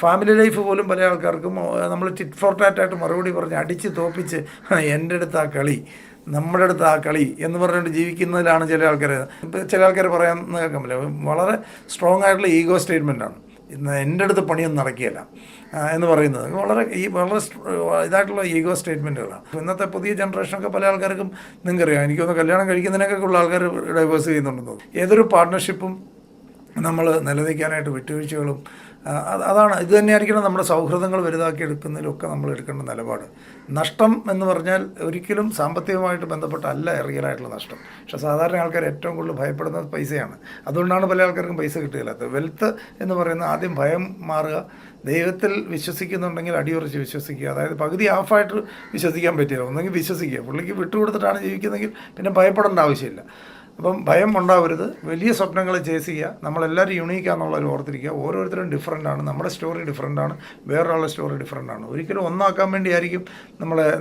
Family life പോലും പല ആൾക്കാർക്കും നമ്മൾ ടിറ്റ് ഫോർ ടാറ്റായിട്ട് മറുപടി പറഞ്ഞ് അടിച്ച് തോപ്പിച്ച് എൻ്റെ അടുത്ത് ആ കളി, നമ്മുടെ അടുത്ത് ആ കളി എന്ന് പറഞ്ഞുകൊണ്ട് ജീവിക്കുന്നതിലാണ് ചില ആൾക്കാർ. ഇപ്പോൾ ചില ആൾക്കാർ പറയാൻ കേൾക്കാൻ പറ്റില്ല, വളരെ സ്ട്രോങ് ആയിട്ടുള്ള ഈഗോ സ്റ്റേറ്റ്മെൻറ്റാണ്. ഇന്ന് എൻ്റെ അടുത്ത് പണിയൊന്നും നടക്കുകയില്ല എന്ന് പറയുന്നത് വളരെ ഇതായിട്ടുള്ള ഈഗോ സ്റ്റേറ്റ്മെൻറ്റുകളാണ്. ഇന്നത്തെ പുതിയ ജനറേഷനൊക്കെ പല ആൾക്കാർക്കും നിങ്ങൾക്കറിയാം, എനിക്കൊന്ന് കല്യാണം കഴിക്കുന്നതിനൊക്കെ ഉള്ള ആൾക്കാർ ഡൈവേഴ്സ് ചെയ്യുന്നുണ്ടെന്ന് തോന്നുന്നു. ഏതൊരു പാർട്ട്ണർഷിപ്പും നമ്മൾ നിലനിൽക്കാനായിട്ട് വിട്ടുവീഴ്ചകളും അതാണ് ഇത് തന്നെയായിരിക്കണം നമ്മുടെ സൗഹൃദങ്ങൾ വലുതാക്കി എടുക്കുന്നതിലൊക്കെ നമ്മൾ എടുക്കേണ്ട നിലപാട്. നഷ്ടം എന്ന് പറഞ്ഞാൽ ഒരിക്കലും സാമ്പത്തികമായിട്ട് ബന്ധപ്പെട്ടല്ല റിയലായിട്ടുള്ള നഷ്ടം. പക്ഷേ സാധാരണ ആൾക്കാർ ഏറ്റവും കൂടുതൽ ഭയപ്പെടുന്നത് പൈസയാണ്. അതുകൊണ്ടാണ് പല ആൾക്കാർക്കും പൈസ കിട്ടുകയില്ലാത്തത്. വെൽത്ത് എന്ന് പറയുന്നത് ആദ്യം ഭയം മാറുക, ദൈവത്തിൽ വിശ്വസിക്കുന്നുണ്ടെങ്കിൽ അടിയുറച്ച് വിശ്വസിക്കുക. അതായത് പകുതി ഹാഫായിട്ട് വിശ്വസിക്കാൻ പറ്റില്ല, ഒന്നെങ്കിൽ വിശ്വസിക്കുക. പുള്ളിക്ക് വിട്ടുകൊടുത്തിട്ടാണ് ജീവിക്കുന്നതെങ്കിൽ പിന്നെ ഭയപ്പെടേണ്ട ആവശ്യമില്ല. അപ്പം ഭയം ഉണ്ടാവരുത്, വലിയ സ്വപ്നങ്ങൾ ചേസ് ചെയ്യുക. നമ്മളെല്ലാവരും യുണീക്കാന്നുള്ളൊരു ഓർത്തിരിക്കുക. ഓരോരുത്തരും ഡിഫറൻ്റാണ്, നമ്മുടെ സ്റ്റോറി ഡിഫറൻ്റാണ്, വേറൊരാളുടെ സ്റ്റോറി ഡിഫറൻ്റാണ്. ഒരിക്കലും ഒന്നാക്കാൻ വേണ്ടിയായിരിക്കും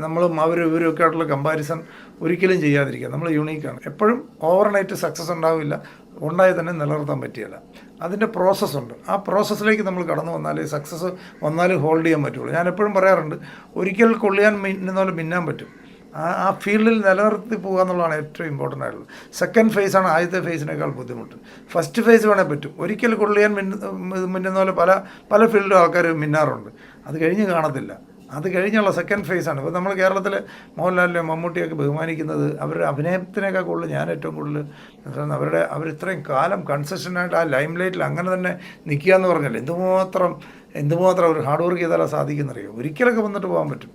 നമ്മളും ഇവരൊക്കെ ആയിട്ടുള്ള കമ്പാരിസൺ ഒരിക്കലും ചെയ്യാതിരിക്കുക. നമ്മൾ യുണീക്കാണ്. എപ്പോഴും ഓവർനൈറ്റ് സക്സസ് ഉണ്ടാവില്ല, ഉണ്ടായി തന്നെ നിലനിർത്താൻ പറ്റിയല്ല. അതിൻ്റെ പ്രോസസ്സുണ്ട്. ആ പ്രോസസ്സിലേക്ക് നമ്മൾ കടന്നു വന്നാലേ സക്സസ് വന്നാലും ഹോൾഡ് ചെയ്യാൻ പറ്റുള്ളൂ. ഞാൻ എപ്പോഴും പറയാറുണ്ട്, ഒരിക്കൽ കൊള്ളിയാൻ മിന്നുന്ന പോലെ മിന്നാൻ പറ്റും. ആ ഫീൽഡിൽ നിലനിർത്തി പോകുക എന്നുള്ളതാണ് ഏറ്റവും ഇമ്പോർട്ടൻ്റ് ആയിട്ടുള്ളത്. സെക്കൻഡ് ഫേസാണ് ആദ്യത്തെ ഫേസിനേക്കാൾ ബുദ്ധിമുട്ട്. ഫസ്റ്റ് ഫേസ് വേണേൽ പറ്റും. ഒരിക്കൽ കൊള്ളിയാൻ മിന്നുന്ന പോലെ പല ഫീൽഡിലും ആൾക്കാർ മിന്നാറുണ്ട്. അത് കഴിഞ്ഞ് കാണത്തില്ല. അത് കഴിഞ്ഞുള്ള സെക്കൻഡ് ഫേസാണ്. ഇപ്പോൾ നമ്മൾ കേരളത്തിൽ മോഹൻലാലിനെ മമ്മൂട്ടിയൊക്കെ ബഹുമാനിക്കുന്നത് അവരുടെ അഭിനയത്തിനേക്കാൾ കൂടുതൽ ഞാൻ ഏറ്റവും കൂടുതൽ അവരിത്രയും കാലം കൺസിസ്റ്റൻ്റായിട്ട് ആ ലൈം ലൈറ്റിൽ അങ്ങനെ തന്നെ നിൽക്കുക എന്ന് പറഞ്ഞാൽ എന്തുമാത്രം ഒരു ഹാർഡ് വർക്ക് ചെയ്താലാണ് സാധിക്കുന്നറിയോ. ഒരിക്കലൊക്കെ വന്നിട്ട് പോകാൻ പറ്റും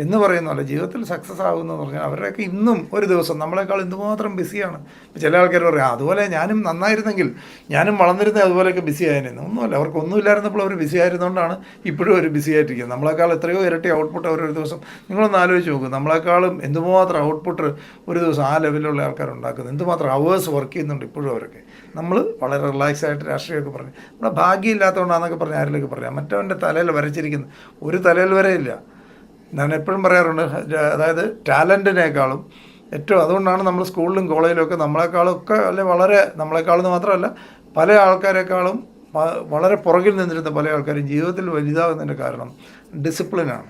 എന്ന് പറയുന്നതല്ല, ജീവിതത്തിൽ സക്സസ് ആകുന്നതെന്ന് പറഞ്ഞാൽ അവരുടെയൊക്കെ ഇന്നും ഒരു ദിവസം നമ്മളെക്കാൾ എന്തുമാത്രം ബിസിയാണ്. ഇപ്പോൾ ചില ആൾക്കാർ പറയാം, അതുപോലെ ഞാനും നന്നായിരുന്നെങ്കിൽ ഞാനും വളർന്നിരുന്നത് അതുപോലെയൊക്കെ ബിസി ആയിരുന്നു. ഒന്നുമല്ല, അവർക്ക് ഒന്നുമില്ലായിരുന്നപ്പോൾ അവർ ബിസി ആയിരുന്നുകൊണ്ടാണ് ഇപ്പോഴും അവർ ബിസി ആയിട്ടിരിക്കുന്നത്. നമ്മളെക്കാൾ എത്രയോ ഇരട്ടി ഔട്ട്പുട്ട് അവരൊരു ദിവസം, നിങ്ങളൊന്ന് ആലോചിച്ച് നോക്കും, നമ്മളെക്കാളും എന്തുമാത്രം ഔട്ട്പുട്ട് ഒരു ദിവസം ആ ലെവലിലുള്ള ആൾക്കാരുണ്ടാക്കുന്നത്, എന്തുമാത്രം അവേഴ്സ് വർക്ക് ചെയ്യുന്നുണ്ട് ഇപ്പോഴും അവരൊക്കെ. നമ്മൾ വളരെ റിലാക്സ് ആയിട്ട് രാഷ്ട്രീയമൊക്കെ പറഞ്ഞ് നമ്മുടെ ഭാഗ്യമില്ലാത്തതുകൊണ്ടാണെന്നൊക്കെ പറഞ്ഞ് ആരിലേക്ക് പറയാം. മറ്റവൻ്റെ തലയിൽ വരച്ചിരിക്കുന്നത് ഒരു തലയിൽ വരെയില്ല. ഞാൻ എപ്പോഴും പറയാറുണ്ട്, അതായത് ടാലൻറ്റിനേക്കാളും ഏറ്റവും, അതുകൊണ്ടാണ് നമ്മൾ സ്കൂളിലും കോളേജിലുമൊക്കെ നമ്മളെക്കാളൊക്കെ നമ്മളെക്കാളെന്ന് മാത്രമല്ല പല ആൾക്കാരെക്കാളും വളരെ പുറകിൽ നിന്നിരുന്ന പല ആൾക്കാരും ജീവിതത്തിൽ വലുതാകുന്നതിൻ്റെ കാരണം ഡിസിപ്ലിനാണ്.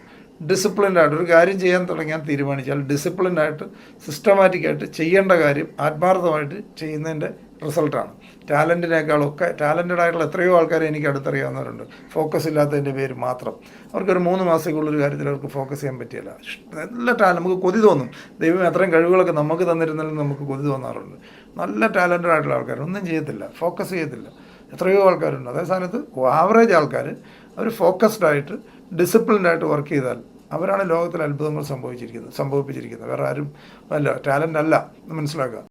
ഡിസിപ്ലിൻഡായിട്ട് ഒരു കാര്യം ചെയ്യാൻ തുടങ്ങിയാൽ തീരുമാനിച്ചാൽ ഡിസിപ്ലിൻഡായിട്ട് സിസ്റ്റമാറ്റിക്കായിട്ട് ചെയ്യേണ്ട കാര്യം ആത്മാർത്ഥമായിട്ട് ചെയ്യുന്നതിൻ്റെ റിസൾട്ടാണ്. ടാലൻറ്റിനേക്കാളൊക്കെ ടാലൻറ്റഡ് ആയിട്ടുള്ള എത്രയോ ആൾക്കാരെ എനിക്ക് അടുത്തറിയാവുന്നവരുണ്ട്. ഫോക്കസ് ഇല്ലാത്തതിൻ്റെ പേര് മാത്രം അവർക്കൊരു 3 മാസത്തേക്കുള്ളൊരു കാര്യത്തിൽ അവർക്ക് ഫോക്കസ് ചെയ്യാൻ പറ്റിയില്ല. നല്ല നമുക്ക് കൊതി തോന്നും. ദൈവം അത്രയും കഴിവുകളൊക്കെ നമുക്ക് തന്നിരുന്നാലും നമുക്ക് കൊതി തോന്നാറുണ്ട്. നല്ല ടാലൻറ്റഡ് ആയിട്ടുള്ള ആൾക്കാർ ഒന്നും ചെയ്യത്തില്ല, ഫോക്കസ് ചെയ്യത്തില്ല. എത്രയോ ആൾക്കാരുണ്ട്. അതേ സ്ഥാനത്ത് ആവറേജ് ആൾക്കാർ അവർ ഫോക്കസ്ഡായിട്ട് ഡിസിപ്ലിൻഡായിട്ട് വർക്ക് ചെയ്താൽ അവരാണ് ലോകത്തിൽ അത്ഭുതങ്ങൾ സംഭവിപ്പിച്ചിരിക്കുന്നത്. വേറെ ആരും അല്ല, ടാലൻ്റ് അല്ല, മനസ്സിലാക്കുക.